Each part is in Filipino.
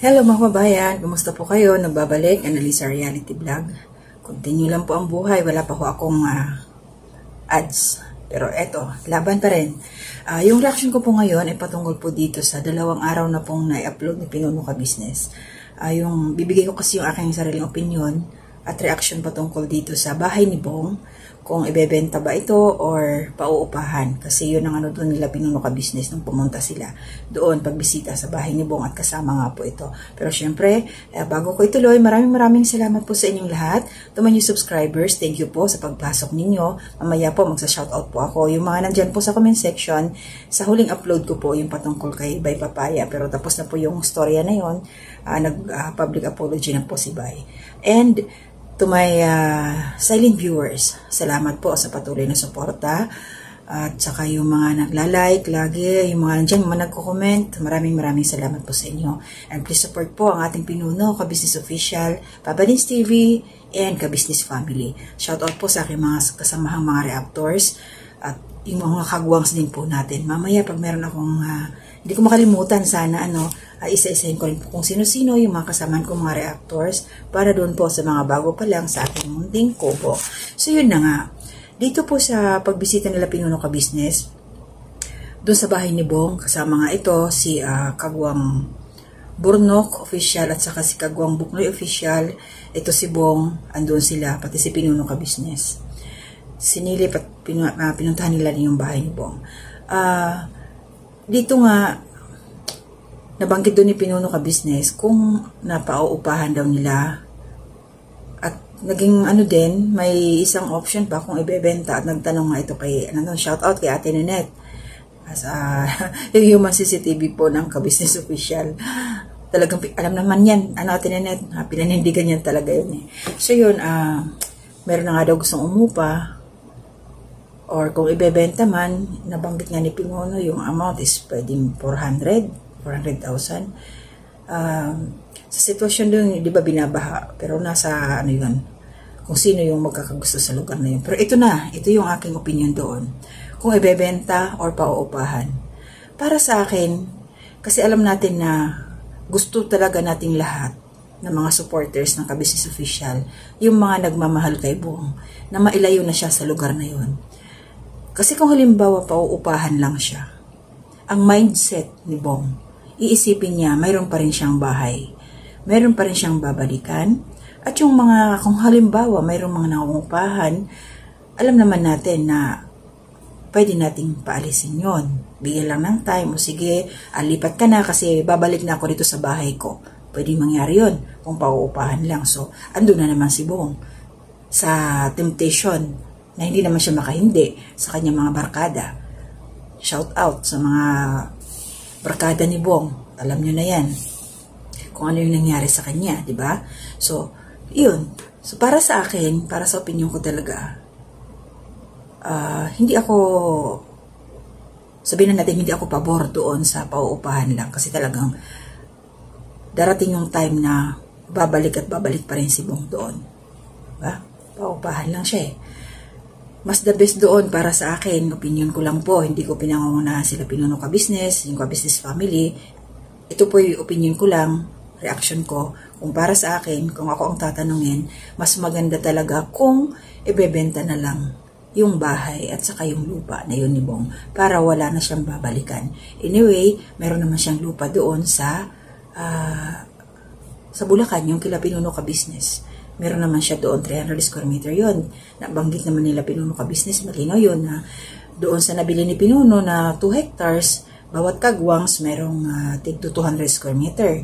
Hello mga kabayan, kumusta po kayo? Nagbabalik, Annalisa Reality Vlog. Continue lang po ang buhay, wala pa po akong ads. Pero eto, laban pa rin. Yung reaction ko po ngayon ay patungkol po dito sa 2 araw na pong na-upload ni Pinuno Ka Business. Yung bibigay ko kasi yung aking sariling opinion at reaction patungkol dito sa bahay ni Bong, kung ibebenta ba ito or pauupahan. Kasi yun ang ano doon nila Pinuno Ka Business nung pumunta sila doon pagbisita sa bahay ni Bong at kasama nga po ito. Pero syempre, bago ko ituloy, maraming salamat po sa inyong lahat. To my new subscribers, thank you po sa pagpasok ninyo. Mamaya po magsa-shoutout po ako. Yung mga nandyan po sa comment section, sa huling upload ko po yung patungkol kay Bay Papaya. Pero tapos na po yung storya na yun. Nag-public apology na po si Bay. And to my silent viewers, salamat po sa patuloy na suporta. At saka yung mga nagla-like lagi, yung mga nandiyan, mga nagko-comment, maraming salamat po sa inyo. And please support po ang ating Pinuno Ka Business Official, Papa Dins TV, and Ka Business Family. Shoutout po sa aking mga kasamahang mga reactors at yung mga kagwangs din po natin. Mamaya pag meron akong, hindi ko makalimutan sana isa-isahin ko rin po kung sino-sino yung mga kasamaan ko mga reactors para doon po sa mga bago pa lang sa ating munting kubo. So yun na nga. Dito po sa pagbisita nila Pinuno Ka Business, doon sa bahay ni Bong, kasama nga ito si Kagwang Burnok Official at saka si Kagwang Buknoy Official. Ito si Bong, andun sila, pati si Pinuno Ka Business. Sinilip at pinuntahan nila yung bahay ni Bong. Dito nga, nabanggit doon ni Pinuno Ka Business kung napauupahan daw nila at naging din, may isang option pa kung ibebenta at nagtanong nga ito kay, shoutout kay Ate Ninette as yung human CCTV po ng Ka Business Official. Talagang alam naman yan, Ate Ninette, pinanindigan yan talaga yun eh. So yun, meron na nga daw gustong umupa or kung ibebenta man, nabanggit nga ni Pinuno yung amount is pwedeng 400,000. Sa sitwasyon doon, di ba binabaha? Pero nasa yun, kung sino yung magkakagusto sa lugar na yun. Pero ito yung aking opinion doon. Kung ibebenta or pauupahan. Para sa akin, kasi alam natin na gusto talaga nating lahat ng mga supporters ng Ka Business Official, yung mga nagmamahal kay Bong, na mailayo na siya sa lugar na yun. Kasi kung halimbawa pauupahan lang siya, ang mindset ni Bong, iisipin niya, mayroon pa rin siyang bahay. Mayroon pa rin siyang babalikan. At yung mga, kung halimbawa, mayroong mga nangungupahan, alam naman natin na pwede nating paalisin yon. Bigyan lang ng time, o sige, lipat ka na kasi babalik na ako dito sa bahay ko. Pwede mangyari yon kung pauupahan lang. So, andun na naman si Bong sa temptation na hindi naman siya makahindi sa kanyang mga barkada. Shout out sa mga barkada ni Bong. Alam nyo na yan. Kung ano yung nangyari sa kanya, di ba? So, yun. So, para sa akin, para sa opinion ko talaga, hindi ako, sabihin na natin, hindi ako pabor doon sa pauupahan lang. Kasi talagang, darating yung time na babalik pa rin si Bong doon. Diba? Pauupahan lang siya eh. Mas the best doon para sa akin, opinion ko lang po, hindi ko pinangungunahan sila Pinuno Ka Business, yung Ka Business Family. Ito po yung opinion ko lang, reaction ko. Kung para sa akin, kung ako ang tatanungin, mas maganda talaga kung ibebenta na lang yung bahay at saka yung lupa na yun ni Bong para wala na siyang babalikan. Anyway, meron naman siyang lupa doon sa Bulacan, yung kila Pinuno Ka Business. Meron naman siya doon, 300 square meter yun. Nabanggit naman nila Pinuno Ka Business, malinaw yun na doon sa nabili ni Pinuno na 2 hectares, bawat kagwangs merong tig 200 square meter.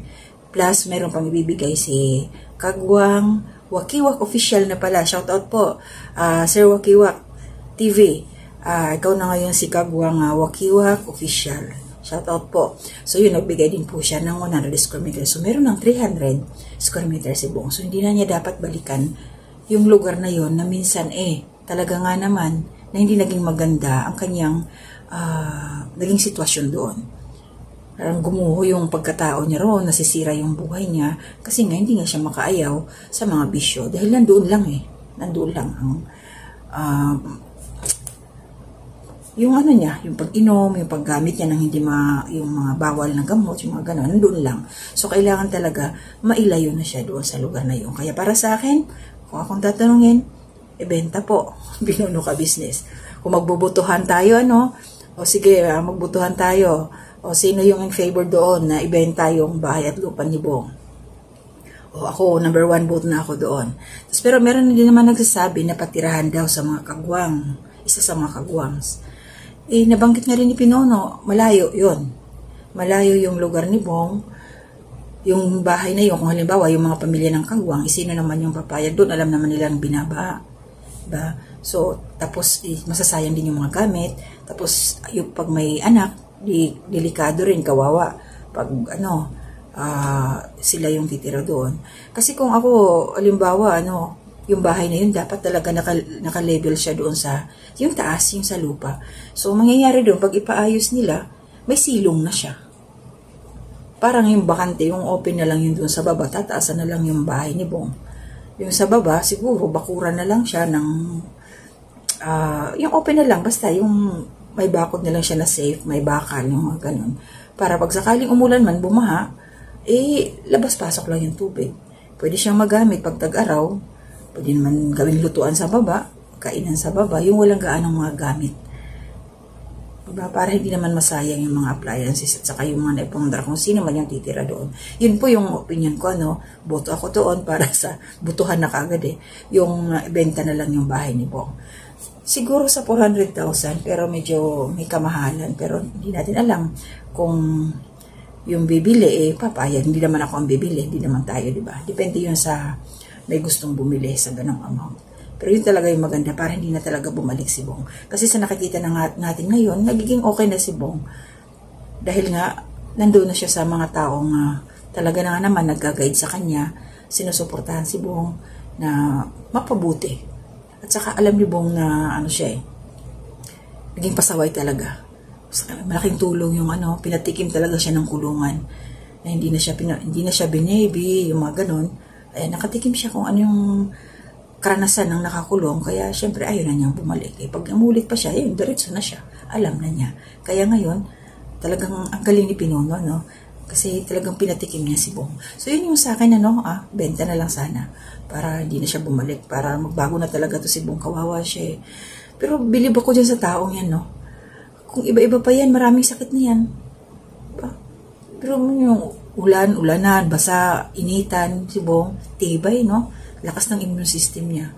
Plus, meron pang ibibigay si Kagwang Wakiwak Official na pala. Shoutout po, Sir Wakiwak TV. Ikaw na ngayon si Kagwang Wakiwak Official. Shoutout po. So, yun, nagbigay din po siya ng 100 square meter. So, meron ng 300 square meter si Bong. So, hindi na niya dapat balikan yung lugar na yun na minsan talaga nga naman na hindi naging maganda ang kanyang naging sitwasyon doon. Parang gumuho yung pagkatao niya roon, nasisira yung buhay niya kasi nga hindi nga siya makaayaw sa mga bisyo. Dahil nandoon lang nandoon lang ang yung ano niya, yung pag-inom, yung paggamit niya ng hindi yung mga bawal na gamot, yung mga gano'n, nandun lang. So, kailangan talaga mailayo na siya doon sa lugar na yun. Kaya para sa akin, kung akong tatanungin, ibenta po, Pinuno Ka Business. Kung magbubutuhan tayo, o sige, magbutuhan tayo, o sino yung in favor doon na ibenta yung bahay at lupa ni Bong? O ako, number 1 vote na ako doon. Pero meron din naman nagsasabi na patirahan daw sa mga kagwang, isa sa mga kagwangs. Nabanggit nga rin ni Pinuno, malayo yun. Malayo yung lugar ni Bong, yung bahay na yun, kung halimbawa yung mga pamilya ng kagwang, sino naman yung papayag doon, alam naman nilang binaba. Diba? So, tapos masasayang din yung mga gamit, tapos yung pag may anak, delikado rin, kawawa. Pag sila yung titira doon. Kasi kung ako, halimbawa, yung bahay na yun, dapat talaga naka-level siya doon sa, yung taas, yung sa lupa. So, mangyayari doon, pag ipaayos nila, may silong na siya. Parang yung bakante, yung open na lang yun doon sa baba, tataasan na lang yung bahay ni Bong. Yung sa baba, siguro, bakuran na lang siya ng, yung open na lang, basta yung may bakod na lang siya na safe, may bakal, yung mga ganun. Para pag sakaling umulan man, bumaha, labas-pasok lang yung tubig. Pwede siyang magamit pag tag-araw, pwede naman gawing lutuan sa baba, kainan sa baba, yung walang gaanong mga gamit. Diba? Para hindi naman masayang yung mga appliances at saka yung mga naipundar kung sino man yung titira doon. Yun po yung opinion ko, boto ako doon para sa butuhan na kagad yung benta na lang yung bahay ni Bong. Siguro sa 400,000 pero medyo may kamahalan, pero hindi natin alam kung yung bibili papayag. Hindi naman ako ang bibili, hindi naman tayo, diba? Depende yun sa may gustong bumili sa ganong amount. Pero yun talaga yung maganda para hindi na talaga bumalik si Bong. Kasi sa nakikita na natin ngayon, nagiging okay na si Bong. Dahil nga, nandoon na siya sa mga taong talaga na nga naman nag-guide sa kanya, sinusuportahan si Bong na mapabuti. At saka alam ni Bong na siya naging pasaway talaga. Malaking tulong yung pinatikim talaga siya ng kulungan. Na hindi na siya binaby, yung mga ganun. Ay, nakatikim siya kung ano yung karanasan ng nakakulong, kaya syempre ayaw na niyang bumalik. Pag umulit pa siya, diretso na siya. Alam na niya. Kaya ngayon, talagang ang galing ni Pinuno, Kasi talagang pinatikim niya si Bong. So yun yung sa akin, benta na lang sana. Para hindi na siya bumalik. Para magbago na talaga to si Bong. Kawawa siya Pero bilib ako dyan sa taong yan, Kung iba-iba pa yan, maraming sakit na yan. Pero yung ulanan, basa, initan, si Bong, tibay, lakas ng immune system niya.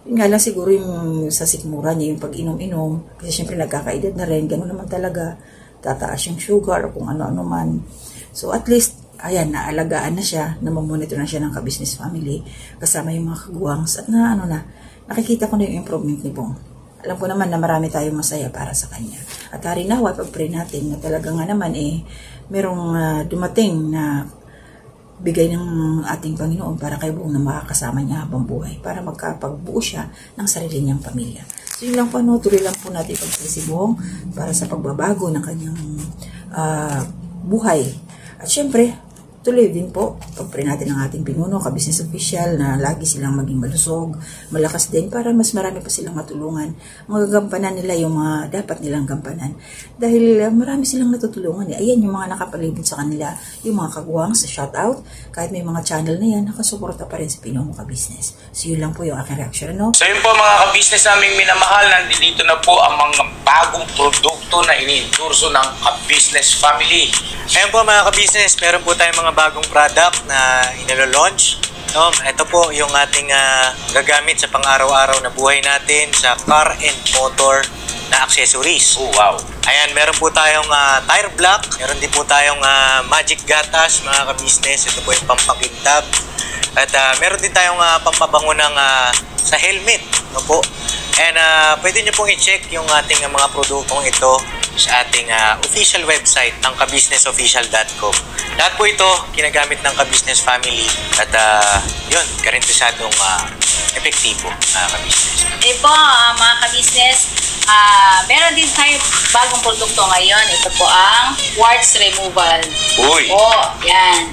Yun nga lang siguro yung sa sikmura niya, yung pag-inom-inom, kasi syempre nagkakaedad na rin, gano'n naman talaga, tataas yung sugar o kung ano-ano man. So at least, ayan, naalagaan na siya, namamonitor na siya ng ka-business family, kasama yung mga kagwangs, at nakikita ko na yung improvement ni Bong. Alam ko naman na marami tayong masaya para sa kanya. At harinawa, pag-pray natin na talaga nga naman merong dumating na bigay ng ating Panginoon para kay Bong na makakasama niya habang buhay para magkapagbuo siya ng sarili niyang pamilya. So yun lang po, tuloy lang po natin pag-pray si Bong para sa pagbabago ng kanyang buhay. At syempre, tuloy din po, pag-pray natin ang ating Pinuno, ka-business official, na lagi silang maging malusog, malakas din, para mas marami pa silang matulungan. Magagampanan nila yung mga dapat nilang gampanan. Dahil marami silang natutulungan. Ayan yung mga nakapalibot sa kanila, yung mga kagwang sa shoutout, kahit may mga channel na yan, nakasuporta pa rin sa Pinuno Ka-Business. So yun lang po yung aking reaction, So yun po mga ka-business naming minamahal, nandito na po ang mga bagong produkto na ini-endorso ng ka-business family. Ayan po mga ka-business, meron po tayong mga bagong product na inilo-launch. Ito po yung ating gagamit sa pang-araw-araw na buhay natin sa car and motor na accessories. Oh, wow! Ayan, meron po tayong tire block, meron din po tayong magic gatas mga ka-business. Ito po yung pampakintab. At meron din tayong pampabango ng sa helmet. Po. And pwede nyo pong i-check yung ating mga produktong ito sa ating official website ng kabusinessofficial.com. Lahat po ito kinagamit ng ka-business family at yun, garantisadong epektibo ka-business. Po mga ka-business, meron din tayo bagong produkto ngayon. Ito po ang warts removal. Uy! Yan.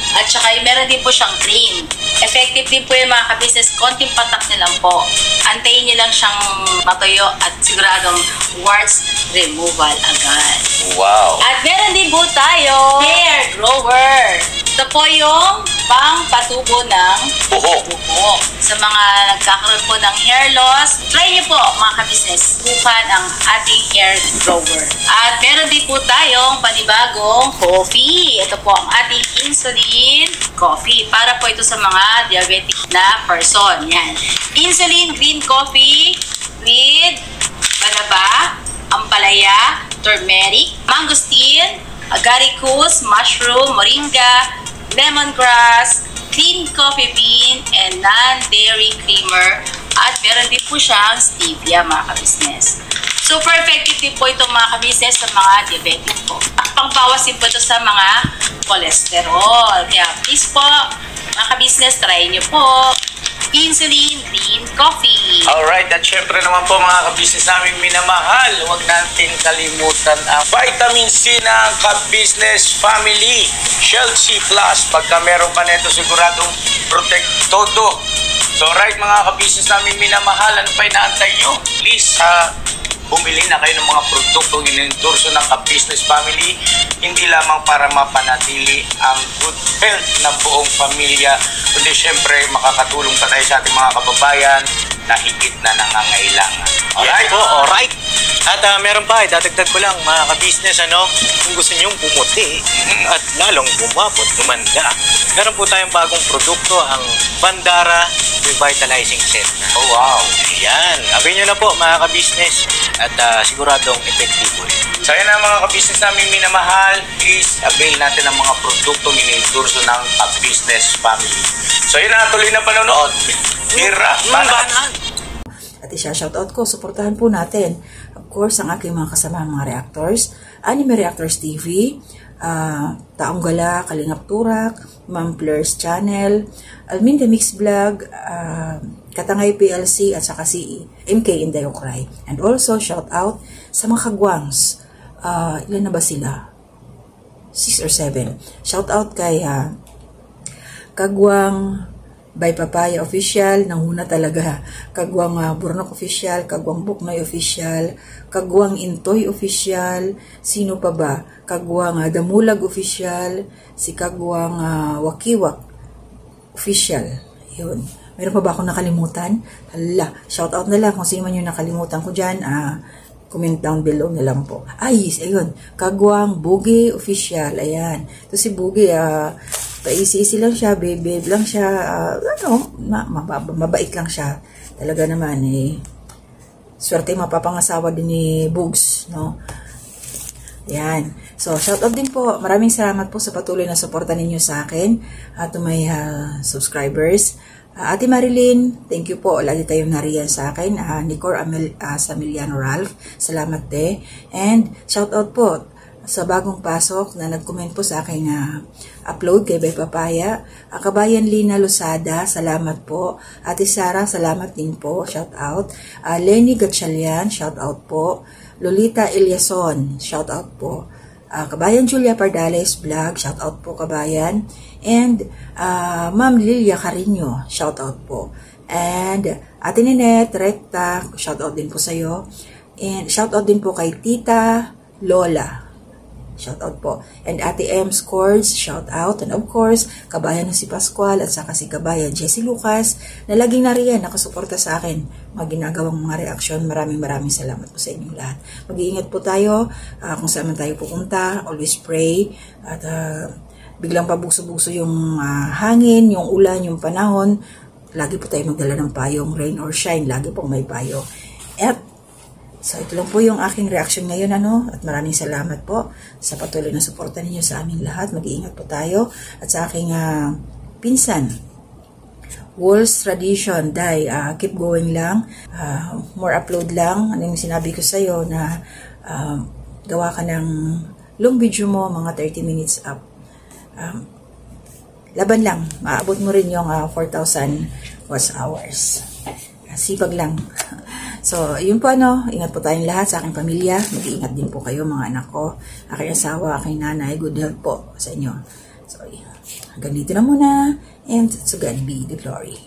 At saka meron din po siyang cream. Effective din po yung mga ka-business, konting patak na lang po. Antayin nyo lang siyang matuyo at siguradong warts removal agad. Wow. At meron din po tayo hair grower. Ito po yung pang patubo ng Buhok. buhok. Sa mga nagkakaroon po ng hair loss, try nyo po mga ka-business, subukan ang ating hair grower. At meron din po tayong panibagong coffee. Ito po ang ating insulin coffee. Para po ito sa mga diabetic na person. Yan. Insulin green coffee with banaba, ampalaya, turmeric, mangosteen, agaricus, mushroom, moringa, lemongrass, clean coffee bean, and non-dairy creamer. At meron din po siyang stevia, mga ka-business. Super effective din po itong mga ka-business sa mga diabetic po. Pangbawas din po ito sa mga cholesterol. Kaya please po, mga ka-business, try nyo po insulin green coffee. Alright, at syempre naman po mga ka-business namin minamahal, huwag natin kalimutan ang vitamin C ng ka-business family, Shield C+. Pagka meron ka nito, siguradong protect todo. So right mga ka-business namin minamahal, ano pa inaantay nyo? Please, bumili na kayo ng mga produktong in-endorso ng ka-business family, hindi lamang para mapanatili ang good health ng buong pamilya, kundi syempre makakatulong pa tayo sa ating mga kababayan na higit na nangangailangan. Alright po, alright. At meron pa, dadagdag ko lang mga ka-business, kung gusto nyong bumuti at lalong bumapot, tumanda. Meron po tayong bagong produkto, ang Bandara Revitalizing Set. Oh wow! Yan, abin nyo na po mga ka-business at siguradong epektibo rin. So yan ang mga ka-business namin minamahal, please avail natin ang mga produktong in-endorso ng ka-business family. So yun na, tuloy na panonood. Tira, banat. At isa-shoutout ko, supportahan po natin. Of course, ang aking mga kasama mga reactors, Anime Reactors TV, Taong Gala, Kalingap Turak, Ma'am Fleurs Channel, Almin The Mix Vlog, Katangay PLC, at saka si MK Inday Okray. And also, shoutout sa mga kagwangs. Ilan na ba sila? 6 or 7. Shoutout kay Kagwang by Papaya Official, nanguna talaga. Kagwang Burnok Official, Kagwang Buknoy Official, Kagwang Intoy Official, sino pa ba? Kagwang Damulag Official, si Kagwang Wakiwak Official. Yun. Meron pa ba akong nakalimutan? Hala, shoutout na lang kung sino man yung nakalimutan ko dyan. Comment down below na lang po. Yes, ayun. Kagwang Bugi Official. Ayan. Ito si Bugi, paisi-isi lang siya, babe lang siya, mabait lang siya. Talaga naman, swerte mapapangasawa din ni Bugs, no? Yan. So, shoutout din po. Maraming salamat po sa patuloy na suporta ninyo sa akin at may subscribers. Ate Marilyn, thank you po. Lagi kayong nariyan sa akin. Nicor Samiliano Ralph, salamat te. And shoutout po sa bagong pasok na nag-comment po sa aking upload kay Bay Papaya. Kabayan Lina Losada, salamat po. Ate Sara, salamat din po. Shout out. Lenny Gatchalian, shout out po. Lolita Eliason, shout out po. Kabayan Julia Pardales Vlog, shout out po kabayan. And Ma'am Lilia Carino, shout out po. And Ate Ninette Recta, shout out din po sa iyo. And shout out din po kay Tita Lola. Shout out po. And Ate M Scores, shout out. And of course, kabayan ng si Pascual at saka si kabayan Jessie Lucas na laging nariyan, nakasuporta sa akin mga ginagawang mga reaksyon. Maraming salamat po sa inyong lahat. Mag-iingat po tayo kung saan man tayo pupunta. Always pray. At biglang pabuso-buso yung hangin, yung ulan, yung panahon. Lagi po tayo magdala ng payong, rain or shine. Lagi pong may payo. At so, ito lang po yung aking reaction ngayon, at maraming salamat po sa patuloy na suporta ninyo sa aming lahat. Mag-iingat po tayo. At sa aking pinsan, Wolves Tradition, Day, keep going lang. More upload lang. Ano yung sinabi ko sa'yo na gawa ka ng long video mo, mga 30 minutes up. Laban lang. Maabot mo rin yung 4,000 watch hours. Sipag lang. So, yun po ingat po tayong lahat sa aking pamilya. Mag-iingat din po kayo mga anak ko, aking asawa, aking nanay. Good health po sa inyo. So, hanggang dito na muna. And to God be the glory.